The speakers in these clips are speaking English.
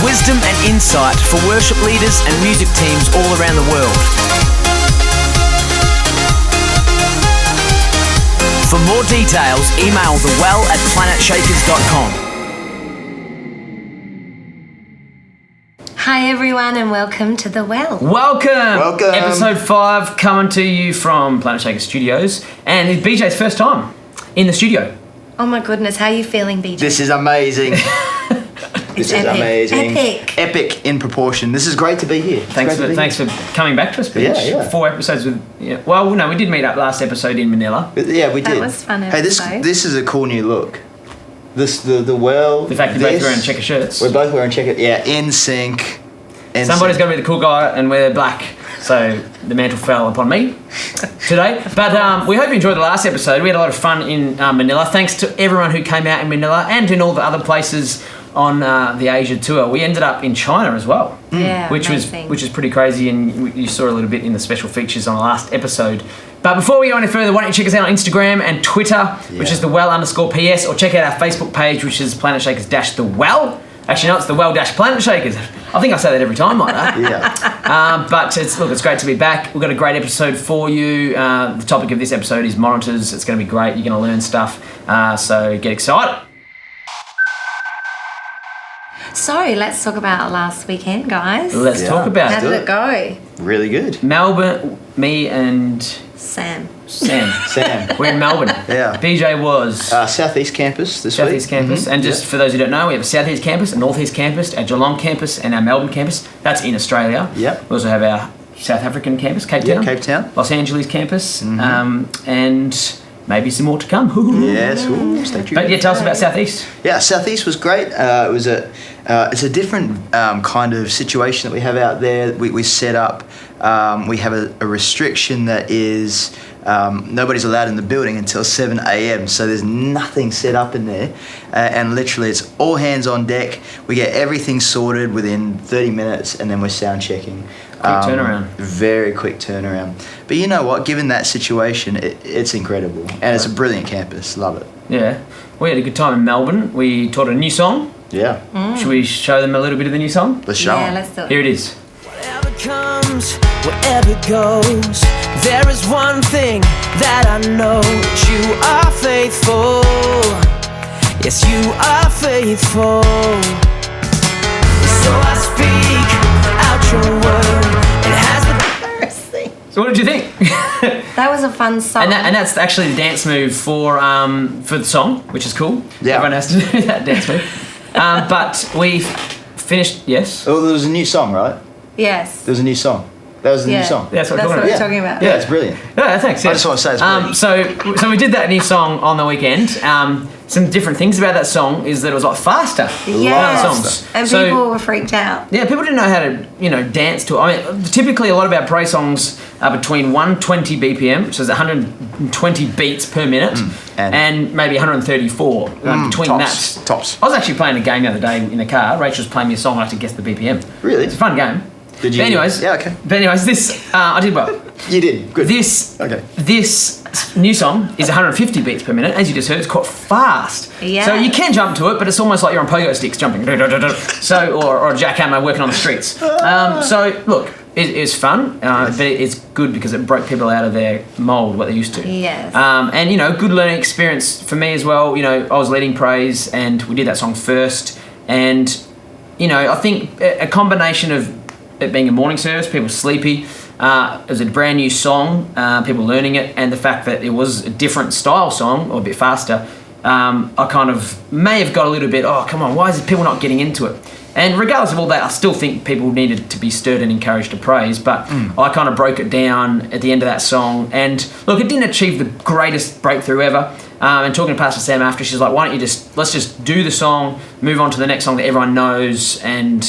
wisdom and insight for worship leaders and music teams all around the world. For more details, email thewell@planetshakers.com. Hi everyone and welcome to The Well. Welcome! Episode 5 coming to you from Planet Shaker Studios, and it's BJ's first time in the studio. Oh my goodness, how are you feeling, BJ? This is amazing. This is amazing. Epic in proportion. This is great to be here. Thanks for coming back to us, BJ. Yeah. 4 episodes with... Yeah. Well, no, we did meet up last episode in Manila. Yeah, we did. That was fun. Hey, this is a cool new look. The well. The fact you're both wearing checker shirts. We're both wearing checker. Yeah, in sync. Somebody's got to be the cool guy and wear black. So the mantle fell upon me today. But we hope you enjoyed the last episode. We had a lot of fun in Manila. Thanks to everyone who came out in Manila and in all the other places on the Asia tour. We ended up in China as well. Yeah, which was pretty crazy, and you saw a little bit in the special features on the last episode. But before we go any further, why don't you check us out on Instagram and Twitter, which is thewell_PS, or check out our Facebook page, which is Planet Shakers-The Well. Actually, no, it's the Well-Planet Shakers. I think I say that every time like that. Yeah. But it's great to be back. We've got a great episode for you. The topic of this episode is monitors. It's going to be great. You're going to learn stuff. So get excited. So let's talk about last weekend, guys. Let's talk about How did it go? Really good. Melbourne, me and Sam. We're in Melbourne. Yeah. BJ was Southeast Campus this week. Southeast Campus, and just for those who don't know, we have a Southeast Campus, a Northeast Campus, a Geelong Campus, and our Melbourne Campus. That's in Australia. Yep. We also have our South African Campus, Cape Town. Cape Town. Los Angeles Campus, and maybe some more to come. Yes. Ooh, stay tuned. But yeah, tell us about Southeast. Yeah, Southeast was great. It's a different kind of situation that we have out there. We set up. We have a restriction that is nobody's allowed in the building until 7 a.m. So there's nothing set up in there, and literally it's all hands on deck. We get everything sorted within 30 minutes, and then we're sound checking. Quick turnaround. Very quick turnaround. But you know what? Given that situation, it's incredible, and it's a brilliant campus. Love it. Yeah, we had a good time in Melbourne. We taught a new song. Yeah. Should we show them a little bit of the new song? Let's show 'em. Yeah, let's do it. Here it is. Whatever comes, whatever goes, there is one thing that I know, that you are faithful. Yes, you are faithful. So I speak out your word. It has the So what did you think? That was a fun song. And that's actually the dance move for the song, which is cool. Yeah. Everyone has to do that dance move. But we finished. Yes. Oh, there was a new song, right? Yes. There was a new song. That was the new song. That's what That's we're what talking we're about. talking about. Yeah, it's brilliant. Yeah, thanks. Yeah. I just want to say it's brilliant. So we did that new song on the weekend. Some different things about that song is that it was like faster than other songs. And So- people were freaked out. Yeah, people didn't know how to, dance to it. I mean, typically a lot of our praise songs are between 120 BPM, which is 120 beats per minute, and maybe 134. Between tops. that. Tops. I was actually playing a game the other day in the car. Rachel was playing me a song. I had to guess the BPM. Really? It's a fun game. Did you? But anyways. Yeah, okay. But anyways, this, I did well. You did. Good. This Okay. new song is 150 beats per minute. As you just heard, it's quite fast. Yeah. So you can jump to it, but it's almost like you're on pogo sticks jumping. So or a jackhammer working on the streets. So look, it's fun, but it's good because it broke people out of their mould, what they're used to. Yes. And good learning experience for me as well. I was leading praise, and we did that song first, and I think a combination of it being a morning service, people sleepy. It was a brand new song, people learning it, and the fact that it was a different style song, or a bit faster, I kind of may have got a little bit, oh, come on, why is people not getting into it? And regardless of all that, I still think people needed to be stirred and encouraged to praise, but I kind of broke it down at the end of that song, and look, it didn't achieve the greatest breakthrough ever. And talking to Pastor Sam after, she's like, why don't you let's just do the song, move on to the next song that everyone knows, and,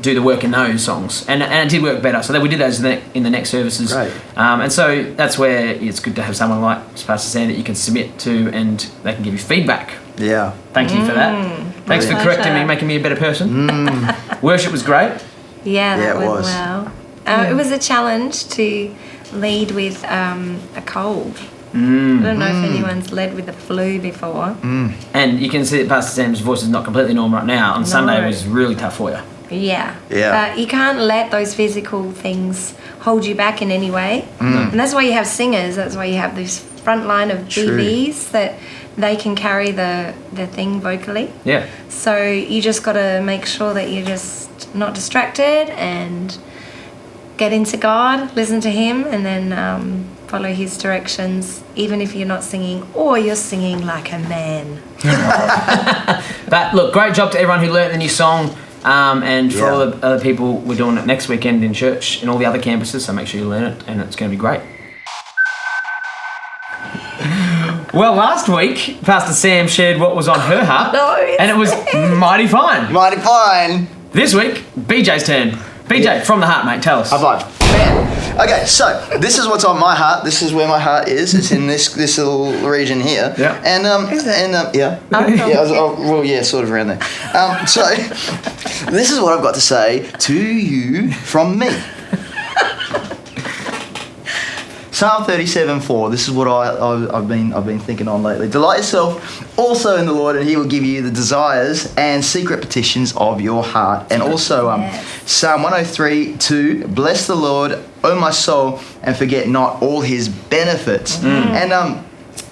do the work in those songs. And it did work better. So then we did those in the next services. Right. And so that's where it's good to have someone like Pastor Sam that you can submit to, and they can give you feedback. Yeah. Thank you for that. Thanks for correcting me, making me a better person. Worship was great. Yeah, that it went was. well. It was a challenge to lead with a cold. I don't know if anyone's led with the flu before. And you can see that Pastor Sam's voice is not completely normal right now. On Sunday it was really tough for you. Yeah. Yeah. But you can't let those physical things hold you back in any way. And that's why you have singers. That's why you have this front line of DVs that they can carry the thing vocally. Yeah. So you just got to make sure that you're just not distracted and get into God, listen to Him, and then follow His directions, even if you're not singing or you're singing like a man. But look, great job to everyone who learnt the new song. And for all the other people, we're doing it next weekend in church and all the other campuses, so make sure you learn it, and it's going to be great. Well, last week, Pastor Sam shared what was on her heart, and it was mighty fine. Mighty fine. This week, BJ's turn. BJ, from the heart, mate, tell us. High five. Man. Okay, so this is what's on my heart. This is where my heart is. It's in this little region here. Yeah. And yeah. Well, yeah, sort of around there. So this is what I've got to say to you from me. Psalm 37:4. This is what I've been thinking on lately. Delight yourself also in the Lord, and He will give you the desires and secret petitions of your heart. And also Psalm 103:2. Bless the Lord, O my soul, and forget not all His benefits. And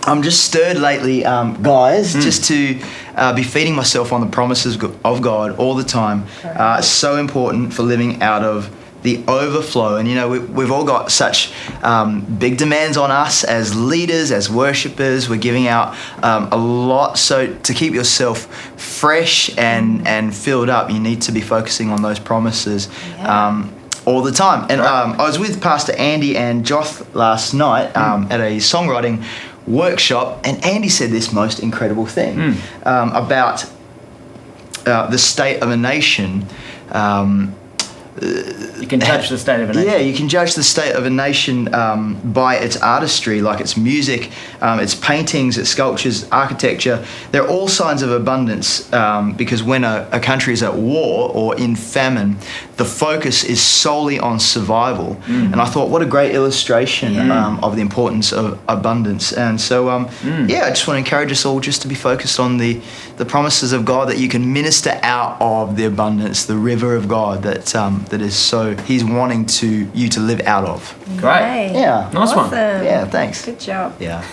I'm just stirred lately, guys, just to be feeding myself on the promises of God all the time. So important for living out of the overflow. And you know, we've all got such big demands on us as leaders, as worshippers. We're giving out a lot. So to keep yourself fresh and filled up, you need to be focusing on those promises all the time. And I was with Pastor Andy and Joth last night at a songwriting workshop, and Andy said this most incredible thing about the state of a nation. You can judge the state of a nation. Yeah, you can judge the state of a nation by its artistry, like its music, its paintings, its sculptures, architecture. They're all signs of abundance because when a country is at war or in famine, the focus is solely on survival. And I thought, what a great illustration of the importance of abundance. And so, I just want to encourage us all just to be focused on the promises of God, that you can minister out of the abundance, the river of God that is so He's wanting you to live out of. Great. Yeah. Nice one. Yeah, thanks. Good job. Yeah.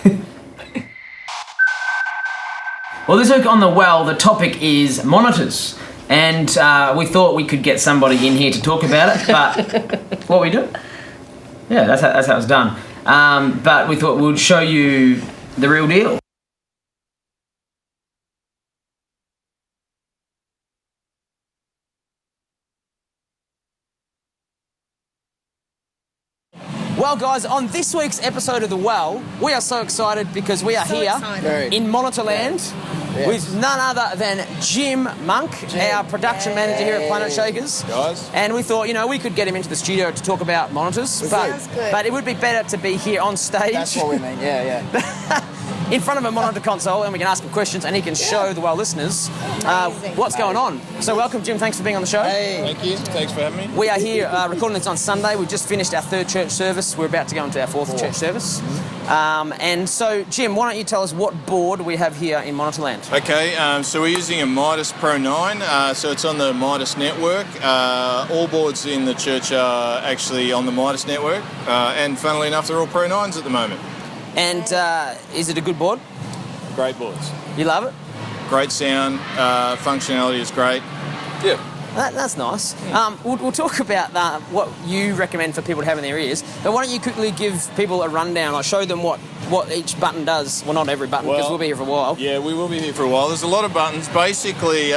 Well, this week on The Well, the topic is monitors. And we thought we could get somebody in here to talk about it, but what we do? Yeah, that's how it's done. But we thought we'd show you the real deal. Well, guys, on this week's episode of The Well, we are so excited because we are here in Monitorland with none other than Jim Monk, our production manager here at Planet Shakers. Guys. And we thought, we could get him into the studio to talk about monitors, but it would be better to be here on stage. That's what we mean, yeah. In front of a monitor console, and we can ask him questions, and he can show the Well listeners what's going on. So welcome, Jim. Thanks for being on the show. Hey. Thank you. Thanks for having me. We are here recording this on Sunday. We've just finished our third church service. We're about to go into our fourth church service. And so, Jim, why don't you tell us what board we have here in Monitorland? Okay, so we're using a Midas Pro 9, so it's on the Midas network. All boards in the church are actually on the Midas network, and funnily enough, they're all Pro 9s at the moment. And is it a good board? Great boards. You love it? Great sound, functionality is great. Yeah. That's nice. We'll talk about what you recommend for people to have in their ears, but why don't you quickly give people a rundown, or show them what each button does? Well, not every button, because we'll be here for a while. Yeah, we will be here for a while. There's a lot of buttons. Basically,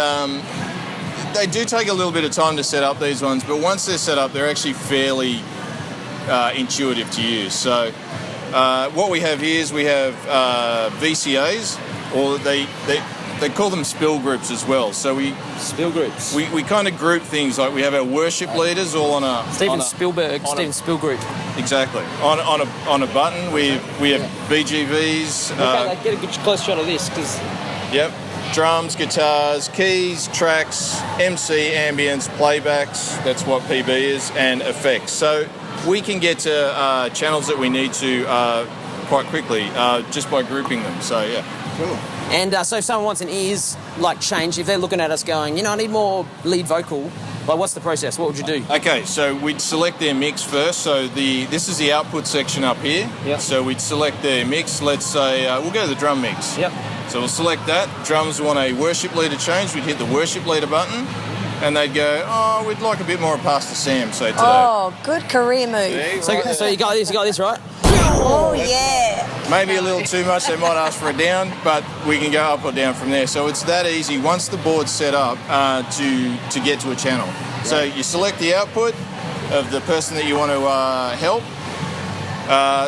they do take a little bit of time to set up, these ones, but once they're set up, they're actually fairly intuitive to use. So what we have here is we have VCAs, or they call them spill groups as well. So spill groups. We kind of group things, like we have our worship leaders all on a Steven Spill group. Exactly. On a button, we have BGVs. Okay, get a good close shot of this, because. Yep. Drums, guitars, keys, tracks, MC, ambience, playbacks. That's what PB is, and effects. So we can get to channels that we need to quite quickly just by grouping them. So yeah. Cool. And so if someone wants an ears like change, if they're looking at us going, I need more lead vocal, like what's the process? What would you do? Okay, so we'd select their mix first. So this is the output section up here. Yep. So we'd select their mix. Let's say we'll go to the drum mix. Yep. So we'll select that. Drums want a worship leader change. We'd hit the worship leader button, and they'd go, "Oh, we'd like a bit more of Pastor Sam." So today. Oh, good career move. So you got this, right? Oh, yeah. Maybe a little too much. They might ask for a down, but we can go up or down from there. So it's that easy once the board's set up to get to a channel. So you select the output of the person that you want to help.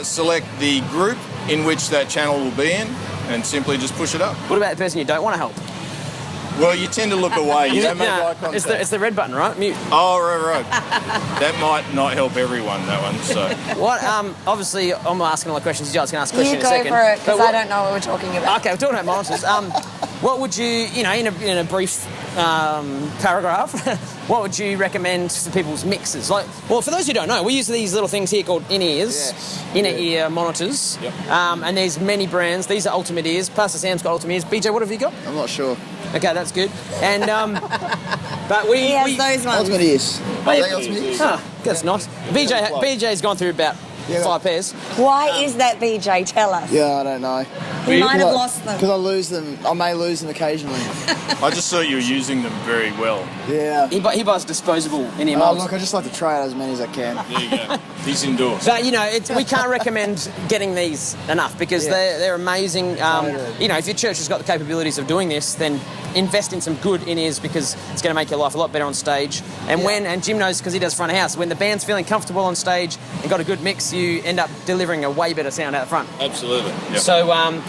Select the group in which that channel will be in, and simply just push it up. What about the person you don't want to help? Well, you tend to look away. You don't make eye No, contact. it's the red button, right? Mute. Oh, right. That might not help everyone, that one. So What? Obviously, I'm asking all the questions. You guys can ask a You question go in a second. for it, because But I don't know what we're talking about. Okay, we're talking about monitors. What would you, in a brief paragraph, what would you recommend for people's mixes? Like, well, for those who don't know, we use these little things here called in-ears, inner-ear monitors. Yep. And there's many brands. These are Ultimate Ears. Pastor Sam's got Ultimate Ears. BJ, what have you got? I'm not sure. Okay, that's good. And but He has those ones. Ultimate Ears. That's nice. BJ's gone through about 5 pairs. Why is that, BJ? Tell us. Yeah, I don't know. He might have lost them. Because I lose them. I may lose them occasionally. I just thought you were using them very well. Yeah. He buys disposable in-ear Oh, monitors. look, I just like to try out as many as I can. There you go. He's indoors. But we can't recommend getting these enough because they're amazing. If your church has got the capabilities of doing this, then invest in some good in-ears because it's going to make your life a lot better on stage. And and Jim knows because he does front of house, when the band's feeling comfortable on stage and got a good mix, you end up delivering a way better sound out front. Absolutely. Yep. So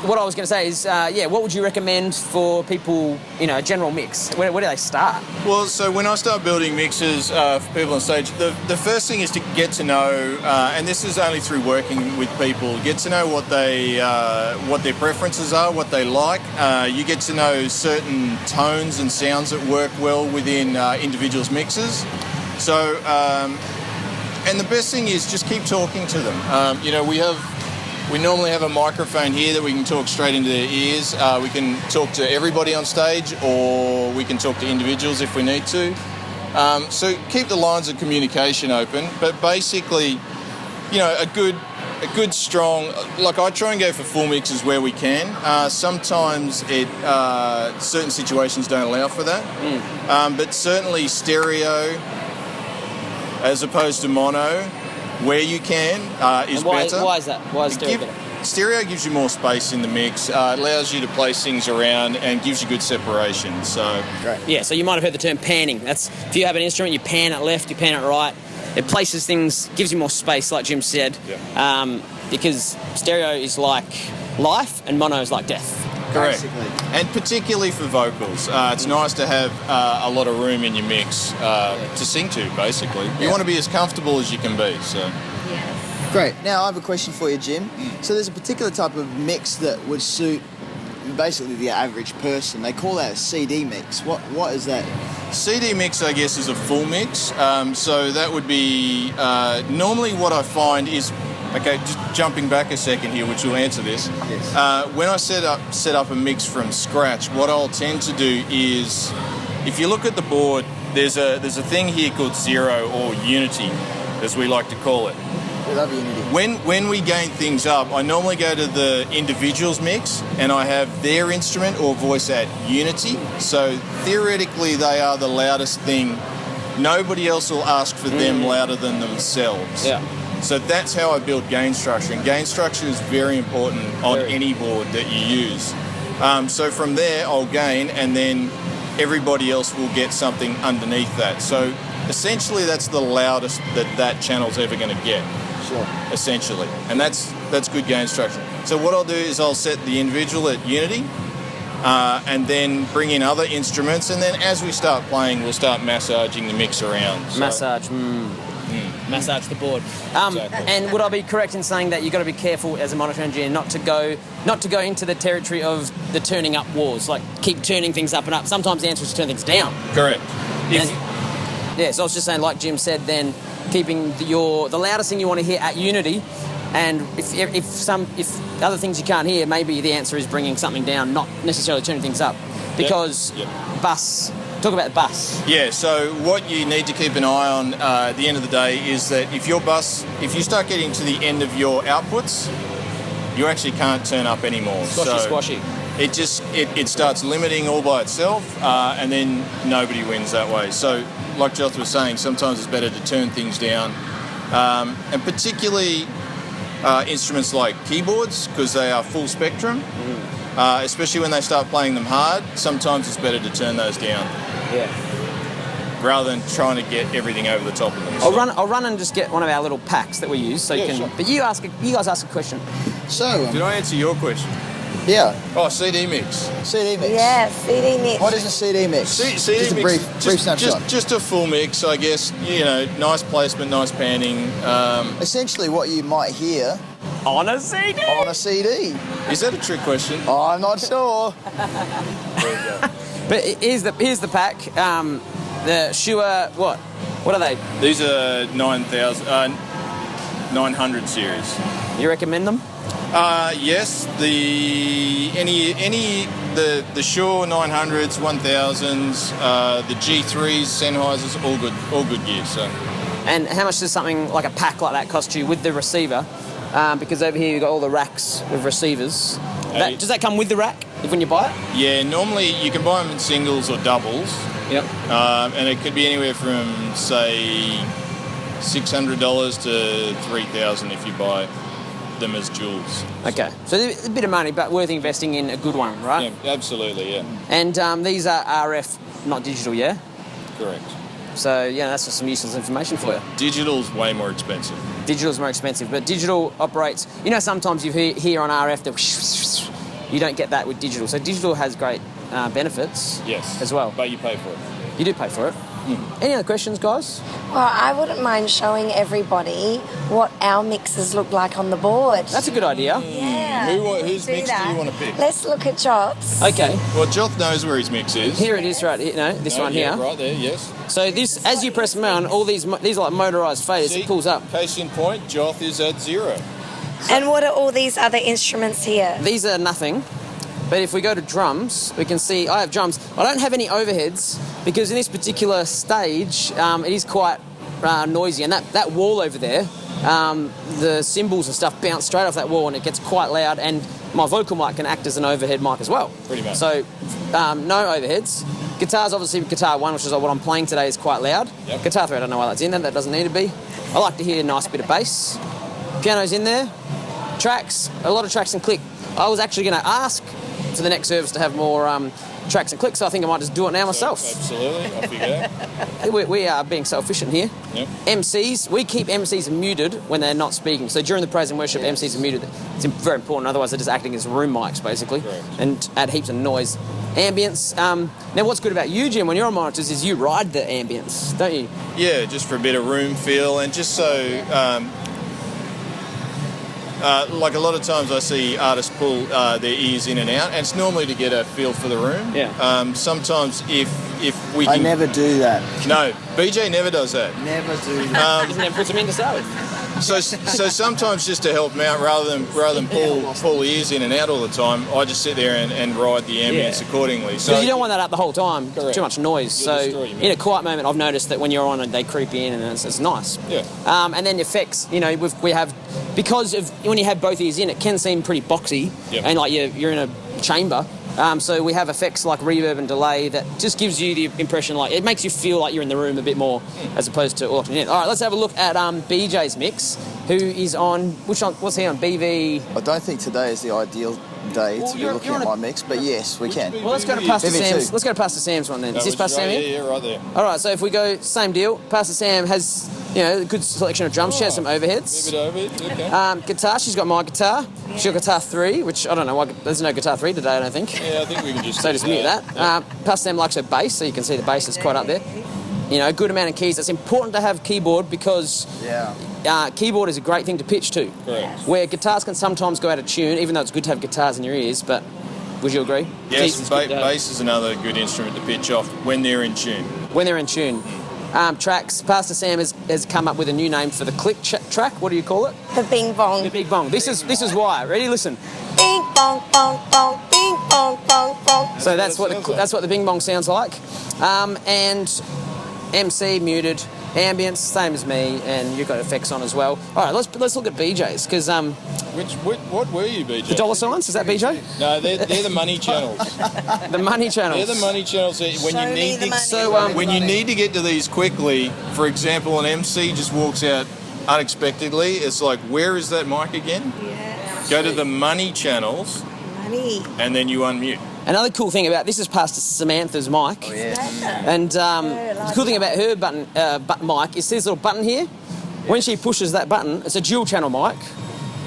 what I was going to say is, what would you recommend for people, a general mix? Where do they start? Well, so when I start building mixes for people on stage, the first thing is to get to know, and this is only through working with people, get to know what their preferences are, what they like. You get to know certain tones and sounds that work well within individuals' mixes. So, and the best thing is just keep talking to them. We normally have a microphone here that we can talk straight into their ears. We can talk to everybody on stage, or we can talk to individuals if we need to. So keep the lines of communication open. But basically, a good strong. Like I try and go for full mixes where we can. Sometimes certain situations don't allow for that. But certainly stereo, as opposed to mono, where you can, is better. Why is that? Why is stereo better? Stereo gives you more space in the mix, allows you to place things around and gives you good separation. So Great. Yeah, so you might have heard the term panning. That's if you have an instrument, you pan it left, you pan it right. It places things, gives you more space, like Jim said, because stereo is like life and mono is like death. correct. Basically. And particularly for vocals, it's nice to have a lot of room in your mix to sing to, basically. You want to be as comfortable as you can be, so... Great. Now I have a question for you, Jim. So there's a particular type of mix that would suit basically the average person. They call that a CD mix. What is that? CD mix, I guess, is a full mix. So that would be normally what I find is, okay, just jumping back a second here, which will answer this. Yes. When I set up a mix from scratch, what I'll tend to do is, if you look at the board, there's a thing here called zero or unity, as we like to call it. We love Unity. When we gain things up, I normally go to the individual's mix and I have their instrument or voice at unity. So theoretically, they are the loudest thing. Nobody else will ask for them louder than themselves. Yeah. So that's how I build gain structure. And gain structure is very important on any board that you use. So from there, I'll gain, and then everybody else will get something underneath that. So essentially, that's the loudest that channel's ever going to get. Sure. Essentially, and that's good gain structure. So what I'll do is I'll set the individual at unity, and then bring in other instruments, and then as we start playing, we'll start massaging the mix around. So, Massage the board. Exactly. And would I be correct in saying that you've got to be careful as a monitor engineer not to go into the territory of the turning up wars, like keep turning things up and up. Sometimes the answer is to turn things down. Correct. So I was just saying, like Jim said, then keeping the loudest thing you want to hear at unity, And if other things you can't hear, maybe the answer is bringing something down, not necessarily turning things up. Because bus, talk about the bus. Yeah, so what you need to keep an eye on at the end of the day is that if you start getting to the end of your outputs, you actually can't turn up anymore. Squashy. It starts limiting all by itself, and then nobody wins that way. So, like Joth was saying, sometimes it's better to turn things down, and particularly instruments like keyboards, because they are full spectrum. Especially when they start playing them hard, sometimes it's better to turn those down. Yeah. Rather than trying to get everything over the top of them. I'll run and just get one of our little packs that we use, so you can. Sure. But you guys ask a question. So. Did I answer your question? Yeah. Oh, CD mix. CD mix. Yeah, CD mix. What is a CD mix? CD just mix. A brief snapshot. Just a full mix, I guess. You know, nice placement, nice panning. Essentially, what you might hear. On a CD. On a CD. Is that a trick question? I'm not sure. There you go. But here's the pack. The Shure, what are they? These are 900 series. You recommend them? Yes. The Shure 900s, 1000s, the G3s, Sennheisers, all good gear. So. And how much does something like a pack like that cost you with the receiver? Because over here you've got all the racks with receivers. Does that come with the rack when you buy it? Yeah, normally you can buy them in singles or doubles. Yep. And it could be anywhere from, say, $600 to $3,000 if you buy them as jewels. Okay, so a bit of money, but worth investing in a good one, right? Yeah, absolutely, yeah. And these are RF, not digital, yeah? Correct. So, yeah, that's just some useless information for you. Digital's way more expensive. Digital's more expensive, but digital operates... You know, sometimes you hear on RF that you don't get that with digital. So digital has great benefits as well. But you pay for it. You do pay for it. Any other questions, guys? Well, I wouldn't mind showing everybody what our mixes look like on the board. That's a good idea. Yeah. Whose mix do you want to pick? Let's look at Joth's. Okay. Well, Joth knows where his mix is. Here it is, right here. No, this one here. Right there, yes. So this, as you press them on, all these are like motorised faders. See, it pulls up. Case in point, Joth is at 0. And what are all these other instruments here? These are nothing. But if we go to drums, we can see I have drums. I don't have any overheads because in this particular stage, it is quite noisy. And that wall over there, the cymbals and stuff bounce straight off that wall and it gets quite loud. And my vocal mic can act as an overhead mic as well. Pretty much. So no overheads. Guitars, obviously, Guitar 1, which is what I'm playing today, is quite loud. Yep. Guitar 3, I don't know why that's in there. That doesn't need to be. I like to hear a nice bit of bass. Piano's in there. Tracks, a lot of tracks and click. I was actually going to ask for the next service to have more tracks and clicks, so I think I might just do it now myself. Absolutely, I'll figure it out. We are being so efficient here. Yep. MCs, we keep MCs muted when they're not speaking. So during the praise and worship, MCs are muted. It's very important, otherwise they're just acting as room mics, basically, Correct. and add heaps of noise. Ambience. Now, what's good about you, Jim, when you're on monitors is you ride the ambience, don't you? Yeah, just for a bit of room feel and just so... like a lot of times I see artists pull their ears in and out, and it's normally to get a feel for the room. Yeah. Sometimes if we can... I never do that. No, BJ never does that. Never do that. He never puts them in to start with. So sometimes just to help them out, rather than pull ears in and out all the time, I just sit there and ride the ambience accordingly. So Because you don't want that up the whole time. Correct. Too much noise. You'll So destroy your in a quiet moment, I've noticed that when you're on it, they creep in and it's nice. Yeah. And then effects, you know, we have, because of when you have both ears in, it can seem pretty boxy, Yep. and like you're in a chamber. So we have effects like reverb and delay that just gives you the impression, like it makes you feel like you're in the room a bit more, as opposed to alternate. All right, let's have a look at BJ's mix, who is on what's he on? BV. I don't think today is the ideal day to be looking at my mix, but yes, we can. Well, let's go to Pastor BV2. Sam's. Let's go to Pastor Sam's one then. Is this Pastor Sam here? Yeah, right there. All right, so if we go same deal, Pastor Sam has, you know, a good selection of drums. She has some overheads. Bit over it, okay. Guitar, she's got my guitar. She's got guitar 3, which I don't know why there's no guitar 3 today, I don't think. Yeah, I think we can just... So just mute that. Pastor Sam likes her bass, so you can see the bass is quite up there. You know, a good amount of keys. It's important to have keyboard because keyboard is a great thing to pitch to. Correct. Where guitars can sometimes go out of tune, even though it's good to have guitars in your ears, but would you agree? Yes, bass is another good instrument to pitch off when they're in tune. When they're in tune. tracks. Pastor Sam has come up with a new name for the click track. What do you call it? The bing bong. The big bong. This is why. Ready? Listen. Bing bong bong bong. Bing bong bong bong. So that's what the bing bong sounds like. And MC muted. Ambience, same as me, and you've got effects on as well. All right, let's look at BJ's, because... What were you, BJ? The dollar signs? Is that BJ? No, they're the money channels. The money channels. They're the money channels that when Show you me need the to, money. So, when you need to get to these quickly. For example, an MC just walks out unexpectedly. It's like, where is that mic again? Yes. Go to the money channels, Money. and then you unmute. Another cool thing about this is Pastor Samantha's mic. Oh, yeah. And the cool thing about her button mic is this little button here. When she pushes that button, it's a dual channel mic.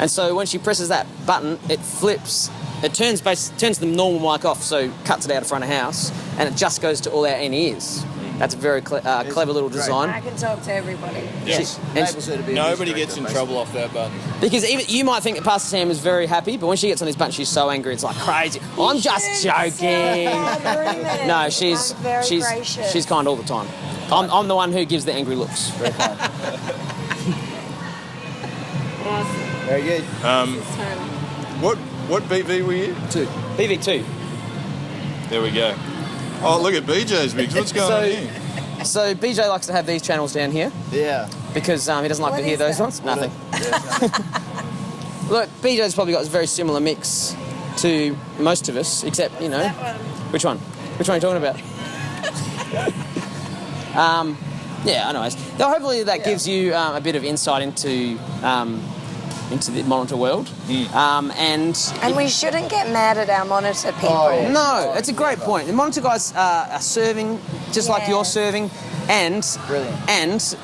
And so when she presses that button, it flips. It turns the normal mic off, so cuts it out of front of house, and it just goes to all our in-ears. That's a very clever little design. I can talk to everybody. Yes. Nobody gets in trouble off that button. Because even you might think that Pastor Sam is very happy, but when she gets on this button, she's so angry. It's like crazy. I'm just joking. No, she's gracious. she's kind all the time. I'm the one who gives the angry looks. Very kind. Very good. What BV were you? 2. BV2. There we go. Oh, look at BJ's mix. What's going on here? So BJ likes to have these channels down here Yeah. because he doesn't like What to hear is those that? ones. Nothing. Look, BJ's probably got a very similar mix to most of us, except, you know... That one. Which one? Which one are you talking about? Yeah, anyways. Though hopefully that gives you a bit of insight into the monitor world. And we shouldn't get mad at our monitor people. Oh, yeah. No, it's a great point. The monitor guys are serving just like you're serving, and Brilliant. And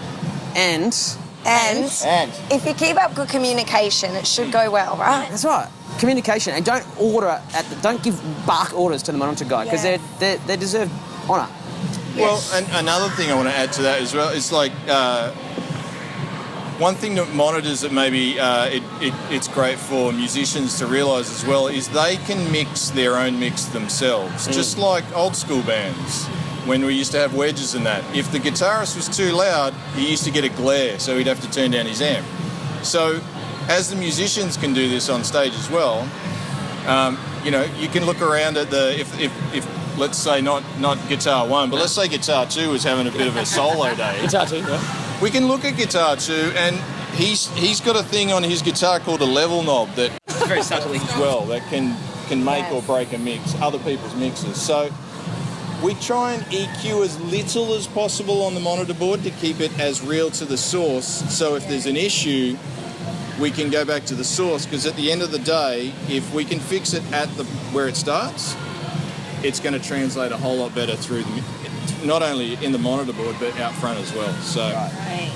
if you keep up good communication, it should go well, right? that's right. Communication, and don't give bark orders to the monitor guy, because Yeah. they deserve honour. Well, and another thing I want to add to that as well is like one thing that monitors that maybe it's great for musicians to realise as well is they can mix their own mix themselves, just like old school bands. When we used to have wedges and that, if the guitarist was too loud, he used to get a glare, so he'd have to turn down his amp. So, as the musicians can do this on stage as well, you can look around at if let's say not guitar 1, but let's say guitar 2 was having a bit of a solo day. Guitar too, yeah. We can look at guitar 2, and he's got a thing on his guitar called a level knob that Very subtly. as well that can make or break a mix, other people's mixes. So we try and EQ as little as possible on the monitor board to keep it as real to the source. So if there's an issue, we can go back to the source, because at the end of the day, if we can fix it at where it starts, it's going to translate a whole lot better through not only in the monitor board but out front as well. So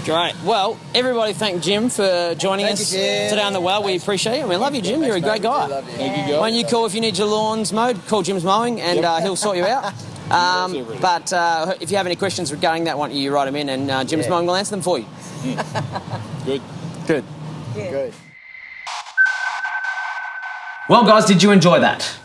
Great. Well, everybody thank Jim for joining us today on The Well. We appreciate it. We love you, Jim. You're a great guy. thank you, guys. When you call if you need your lawns mowed, call Jim's Mowing, and he'll sort you out. But if you have any questions regarding that, why don't you write them in, and Jim's Mowing will answer them for you. Good. Good. Good. Well, guys, did you enjoy that?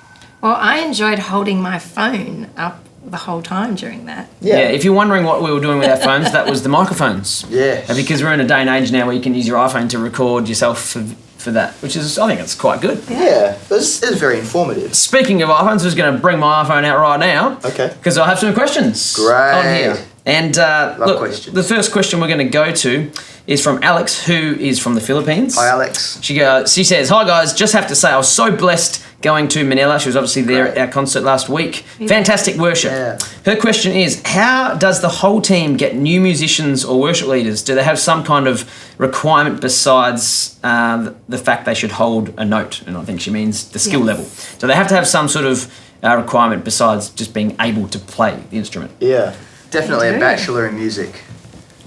Well, I enjoyed holding my phone up the whole time during that. Yeah, if you're wondering what we were doing with our phones, that was the microphones. Yeah. And because we're in a day and age now where you can use your iPhone to record yourself for that, which is, I think it's quite good. Yeah, it was very informative. Speaking of iPhones, I was going to bring my iPhone out right now. Okay. Because I have some questions Great. on here. And look, questions. the first question we're going to go to is from Alex, who is from the Philippines. Hi, Alex. She says, "Hi guys, just have to say I was so blessed going to Manila." She was obviously there at our concert last week. Fantastic worship. Yeah. Her question is, how does the whole team get new musicians or worship leaders? Do they have some kind of requirement besides the fact they should hold a note? And I think she means the skill level. Do they have to have some sort of requirement besides just being able to play the instrument? Yeah, definitely They a do. bachelor in music.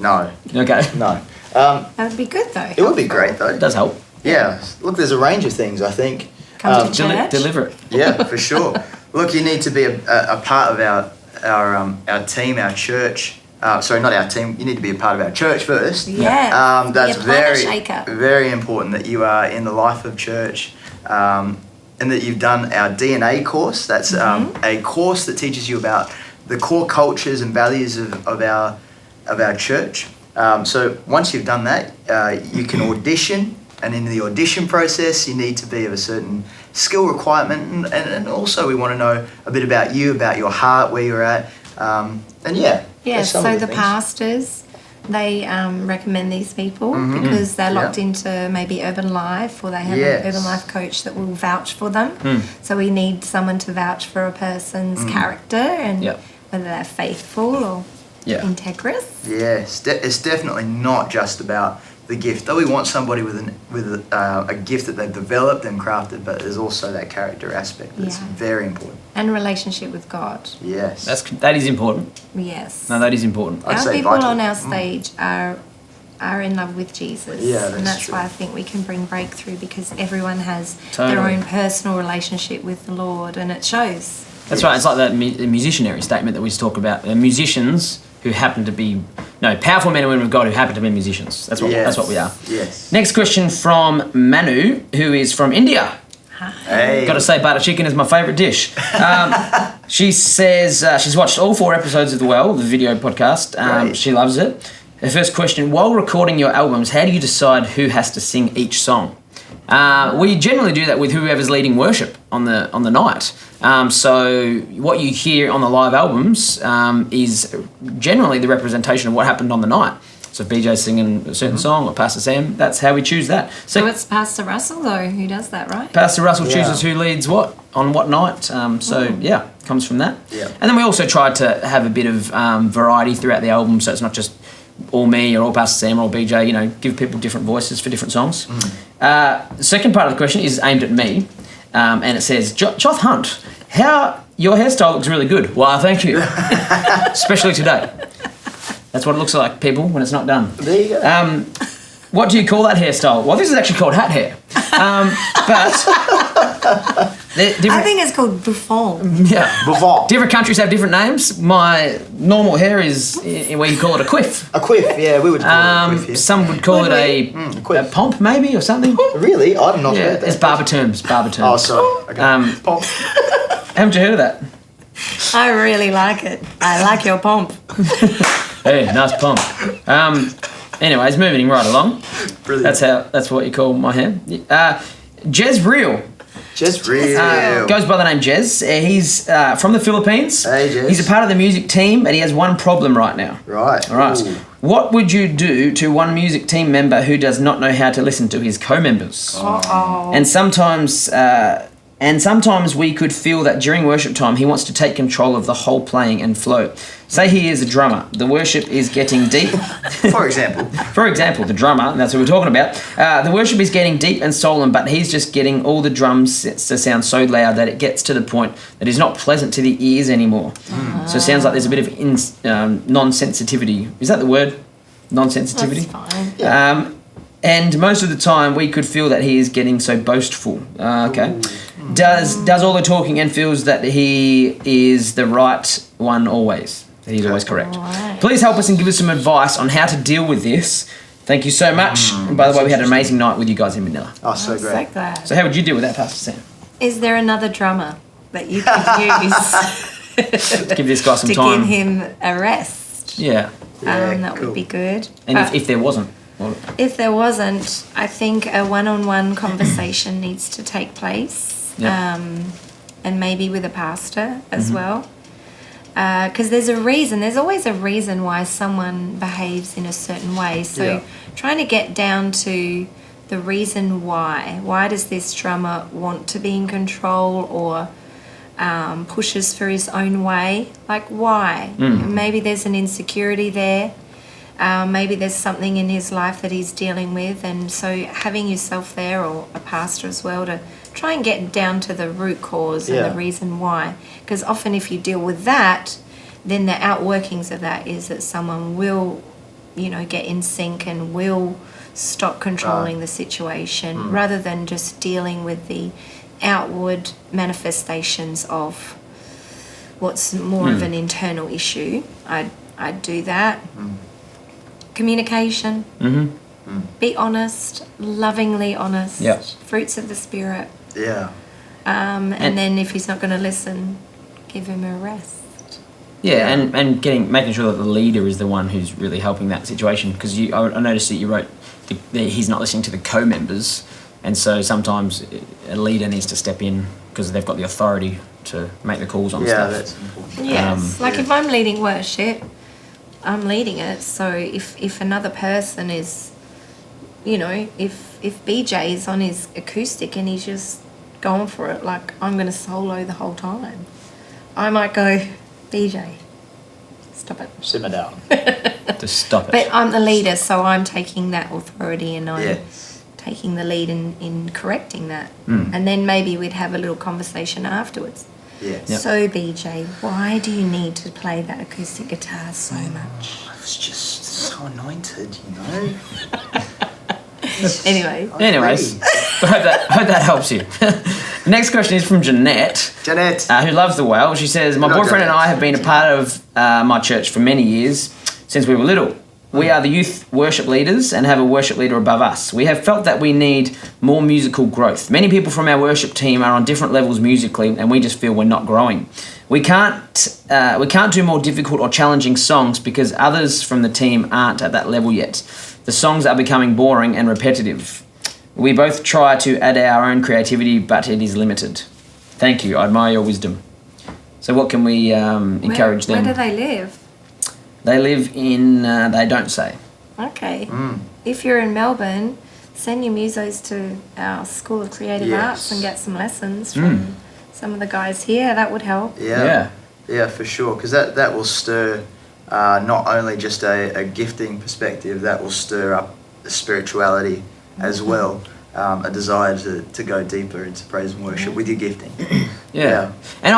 No, Okay. no. That would be good though. It would be great though. It does help. Yeah. Look, there's a range of things, I think. Come to church. Deliver it. Yeah, for sure. Look, you need to be a part of our team, our church. Sorry, not our team. You need to be a part of our church first. Yeah. That's Be a planet very, shaker. very important that you are in the life of church, and that you've done our DNA course. That's a course that teaches you about the core cultures and values of our of our church. So once you've done that, you can audition, and in the audition process, you need to be of a certain skill requirement, and also we want to know a bit about you, about your heart, where you're at, and Yeah, that's some so of the things. pastors, they recommend these people because they're locked into maybe Urban Life, or they have an Urban Life coach that will vouch for them. So we need someone to vouch for a person's character and whether they're faithful or integrous. Yes, it's definitely not just about the gift. Though we want somebody with a gift that they've developed and crafted, but there's also that character aspect that's very important. And relationship with God. Yes. That is important. Yes. No, that is important. I'd Our say people vital. on our stage are in love with Jesus. Yeah, and that's true. why I think we can bring breakthrough, because everyone has Totally. their own personal relationship with the Lord, and it shows. That's right. It's like that musicianary statement that we talk about. Musicians who happen to be powerful men and women of God who happen to be musicians. That's what we are. Yes. Next question from Manu, who is from India. Hey. Got to say, butter chicken is my favourite dish. She says she's watched all 4 episodes of The Well, the video podcast. Great. She loves it. Her first question: while recording your albums, how do you decide who has to sing each song? We generally do that with whoever's leading worship on the night. So what you hear on the live albums is generally the representation of what happened on the night. So if BJ's singing a certain song, or Pastor Sam, that's how we choose that. So it's Pastor Russell, though, who does that, right? Pastor Russell chooses who leads what on what night. Comes from that. Yeah. And then we also try to have a bit of variety throughout the album, so it's not just all me or all Pastor Sam or all BJ. Give people different voices for different songs. The second part of the question is aimed at me, and it says, Joth Hunt, your hairstyle looks really good. Why, thank you. Especially today. That's what it looks like, people, when it's not done. There you go. What do you call that hairstyle? Well, this is actually called hat hair. I think it's called bouffant. Yeah. Buffon. Different countries have different names. My normal hair is where you call it a quiff. A quiff, yeah, we would call it a quiff here. Some would call it a pomp, maybe, or something. Really? I've not Yeah, heard that. it's barber terms. Oh, sorry. Okay. Pomp. Haven't you heard of that? I really like it. I like your pomp. Hey, nice pomp. Anyways, moving right along. Brilliant. That's what you call my hair. Jez Real. Just real. Goes by the name Jez. He's from the Philippines. Hey, Jez. He's a part of the music team, and he has one problem right now. Right. All right. Ooh. What would you do to one music team member who does not know how to listen to his co-members? And sometimes we could feel that during worship time he wants to take control of the whole playing and flow. Say he is a drummer. The worship is getting deep. For example. For example, the drummer, and that's what we're talking about. The worship is getting deep and solemn, but he's just getting all the drums to sound so loud that it gets to the point that it's not pleasant to the ears anymore. So it sounds like there's a bit of non-sensitivity. Is that the word? Non-sensitivity? That's fine. And most of the time we could feel that he is getting so boastful. Okay. Does all the talking and feels that he is the right one always. That he's always correct. Right. Please help us and give us some advice on how to deal with this. Thank you so much. And by the way, we had an amazing night with you guys in Manila. Oh, so I'm great. so glad. So how would you deal with that, Pastor Sam? Is there another drummer that you could use Give this guy some to time. give him a rest? Yeah. That cool. would be good. And if there wasn't? Well, If there wasn't, I think a one-on-one conversation needs to take place. Yeah. And maybe with a pastor as well. Because there's always a reason why someone behaves in a certain way. So trying to get down to the reason why. Why does this drummer want to be in control or pushes for his own way? Like, why? Maybe there's an insecurity there. Maybe there's something in his life that he's dealing with. And so having yourself there, or a pastor as well, to try and get down to the root cause and the reason why. Because often if you deal with that, then the outworkings of that is that someone will, get in sync and will stop controlling the situation rather than just dealing with the outward manifestations of what's more of an internal issue. I'd do that. Communication. Be honest, lovingly honest. Yeah. Fruits of the Spirit. Yeah. And then if he's not going to listen, give him a rest. Yeah, and making sure that the leader is the one who's really helping that situation, because I noticed that you wrote he's not listening to the co-members, and so sometimes a leader needs to step in because they've got the authority to make the calls on stuff. Yeah, that's important. Yes, if I'm leading worship, I'm leading it. So if another person is, if BJ is on his acoustic and he's just going for it, like I'm going to solo the whole time, I might go, BJ, stop it. Simmer down. Just stop it. But I'm the leader, so I'm taking that authority and I'm taking the lead in correcting that. And then maybe we'd have a little conversation afterwards. Yeah. So BJ, why do you need to play that acoustic guitar so much? I was just so anointed, Anyways, I hope that helps you. Next question is from Jeanette. Jeanette. Who loves the whale. She says, my boyfriend and I have been a part of my church for many years, since we were little. We are the youth worship leaders and have a worship leader above us. We have felt that we need more musical growth. Many people from our worship team are on different levels musically, and we just feel we're not growing. We can't do more difficult or challenging songs because others from the team aren't at that level yet. The songs are becoming boring and repetitive. We both try to add our own creativity, but it is limited. Thank you. I admire your wisdom. So what can we encourage them? Where do they live? They live in, they don't say. Okay. If you're in Melbourne, send your musos to our School of Creative Arts and get some lessons from some of the guys here. That would help. Yeah, for sure. Because that will stir not only just a gifting perspective, that will stir up the spirituality as well. A desire to go deeper into praise and worship with your gifting. Yeah. And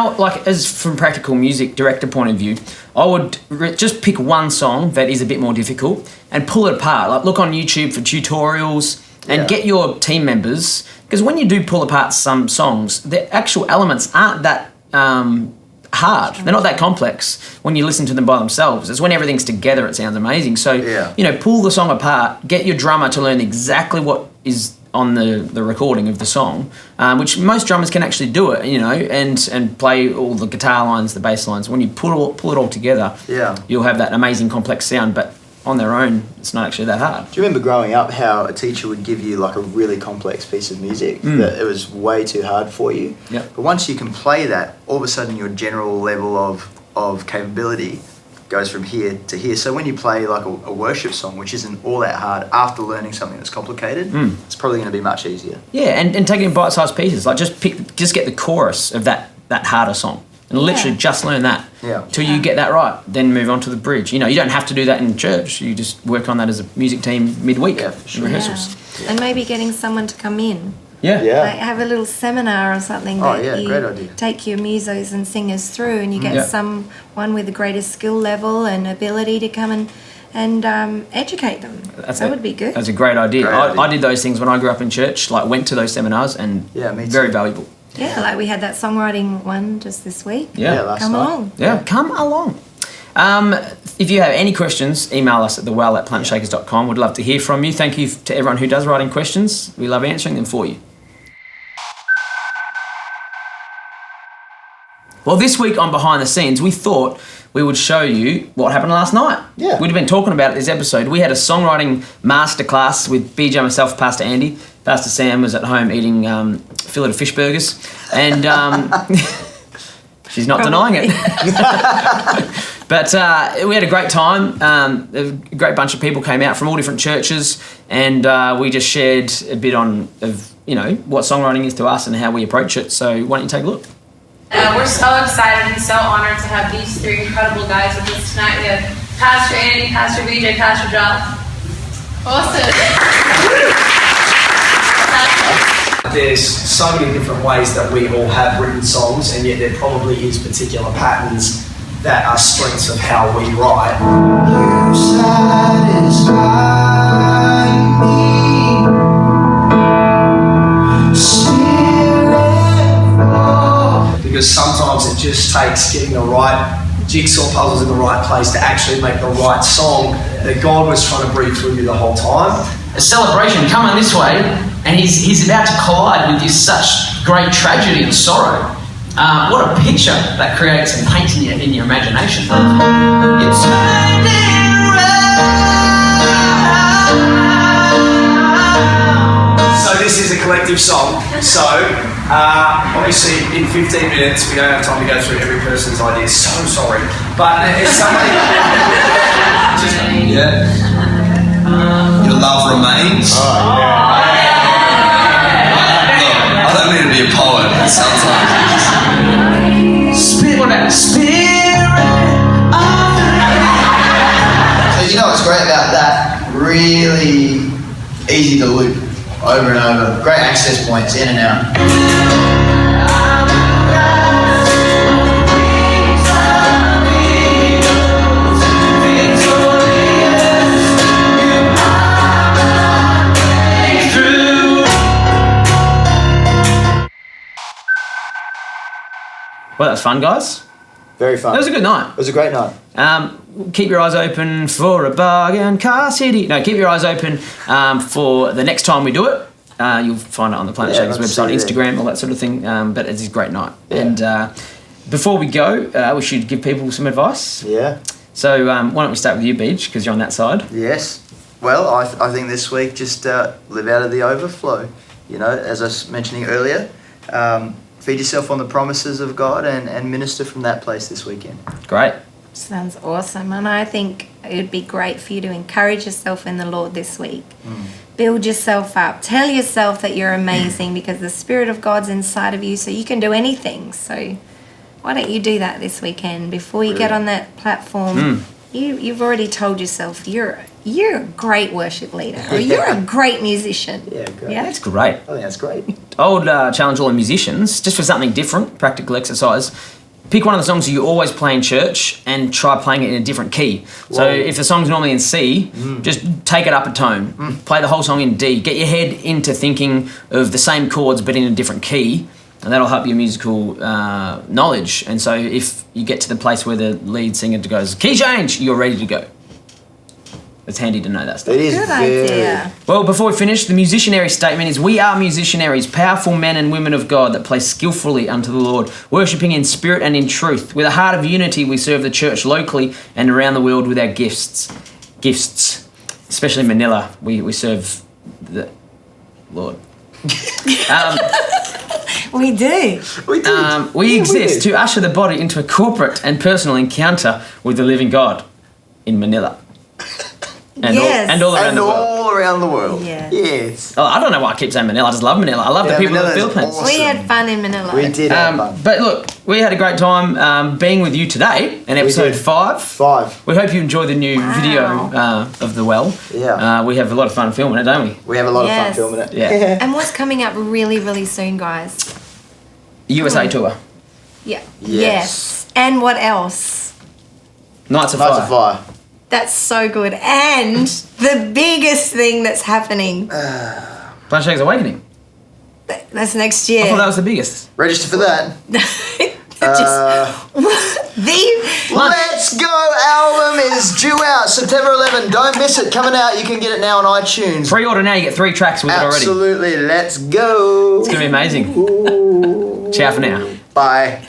as from practical music director point of view, I would just pick one song that is a bit more difficult and pull it apart. Like look on YouTube for tutorials and get your team members, because when you do pull apart some songs, the actual elements aren't that hard. They're not that complex when you listen to them by themselves. It's when everything's together it sounds amazing. So, pull the song apart, get your drummer to learn exactly what is on the recording of the song, which most drummers can actually do it, and play all the guitar lines, the bass lines. When you pull it all together, you'll have that amazing complex sound, but on their own, it's not actually that hard. Do you remember growing up how a teacher would give you like a really complex piece of music that it was way too hard for you? Yep. But once you can play that, all of a sudden your general level of capability goes from here to here. So when you play like a worship song, which isn't all that hard, after learning something that's complicated, it's probably going to be much easier. Yeah, and take it in bite-sized pieces. Like just get the chorus of that harder song. And literally just learn that till you get that right. Then move on to the bridge. You don't have to do that in church. You just work on that as a music team midweek in rehearsals. Yeah. And maybe getting someone to come in. Yeah. Like have a little seminar or something that you great idea. take your musos and singers through, and you get someone with the greatest skill level and ability to come and educate them. That would be good. That's a great idea. I did those things when I grew up in church, like went to those seminars, and very valuable. Yeah, like we had that songwriting one just this week. Last come night. along. Yeah, come along. If you have any questions, email us at thewell@plantshakers.com. We'd love to hear from you. Thank you to everyone who does writing questions. We love answering them for you. Well, this week on Behind the Scenes, we thought we would show you what happened last night. Yeah. We'd have been talking about it this episode. We had a songwriting masterclass with BJ, myself, Pastor Andy. Pastor Sam was at home eating fillet of fish burgers, and she's not denying it. But we had a great time. A great bunch of people came out from all different churches, and we just shared a bit of what songwriting is to us and how we approach it. So why don't you take a look? We're so excited and so honored to have these three incredible guys with us tonight. We have Pastor Andy, Pastor BJ, Pastor Josh. Awesome. There's so many different ways that we all have written songs, and yet there probably is particular patterns that are strengths of how we write. You satisfy me, Spirit. Because sometimes it just takes getting the right jigsaw puzzles in the right place to actually make the right song that God was trying to breathe through you the whole time. A celebration, come on this way, and he's about to collide with this such great tragedy and sorrow. What a picture that creates and paints in your imagination. You turned it around. So this is a collective song. So obviously in 15 minutes we don't have time to go through every person's ideas. So sorry, but if somebody, Your love remains. I don't mean to be a poet. It sounds like So you know what's great about that? Really easy to loop over and over. Great access points in and out. Well, that was fun, guys. Very fun. It was a good night. It was a great night. Keep your eyes open for a bargain car city. No, keep your eyes open for the next time we do it. You'll find it on the Planet Shakers website, Instagram, all that sort of thing. But it's a great night. Yeah. And before we go, we should give people some advice. Yeah. So why don't we start with you, Beach, because you're on that side. Yes. Well, I think this week just live out of the overflow. You know, as I was mentioning earlier, feed yourself on the promises of God and minister from that place this weekend. Great. Sounds awesome. And I think it would be great for you to encourage yourself in the Lord this week. Build yourself up. Tell yourself that you're amazing because the Spirit of God's inside of you so you can do anything. So why don't you do that this weekend before you get on that platform? You've already told yourself you're a great worship leader or you're a great musician. Yeah, great. Yeah? That's great. I think that's great. I would challenge all the musicians, just for something different, practical exercise. Pick one of the songs that you always play in church and try playing it in a different key. Whoa. So if the song's normally in C, just take it up a tone. Play the whole song in D. Get your head into thinking of the same chords but in a different key, and that'll help your musical knowledge. And so if you get to the place where the lead singer goes, key change, you're ready to go. It's handy to know that stuff. It is Good very... idea. Well, before we finish, the musicianary statement is we are musicianaries, powerful men and women of God that play skillfully unto the Lord, worshipping in spirit and in truth. With a heart of unity, we serve the church locally and around the world with our gifts. Especially in Manila, we serve the Lord. We do. We exist to usher the body into a corporate and personal encounter with the living God in Manila. And all around the world. Yes. Yes. Oh, I don't know why I keep saying Manila. I just love Manila. I love the people in the Philippines. Awesome. We had fun in Manila. We did have fun. But look, we had a great time being with you today in episode 5. 5. We hope you enjoy the new video of The Well. Yeah. We have a lot of fun filming it, don't we? We have a lot of fun Yes. filming it. Yeah. And what's coming up really, really soon, guys? USA tour. Yeah. Yes. And what else? Nights of Nights of Fire. Fire. That's so good. And the biggest thing that's happening. Planet Shakers Awakening. That's next year. I thought that was the biggest. Register for that. Let's Go album is due out September 11. Don't miss it. Coming out. You can get it now on iTunes. Pre-order now. You get 3 tracks with it already. Absolutely. Let's go. It's going to be amazing. Ciao for now. Bye.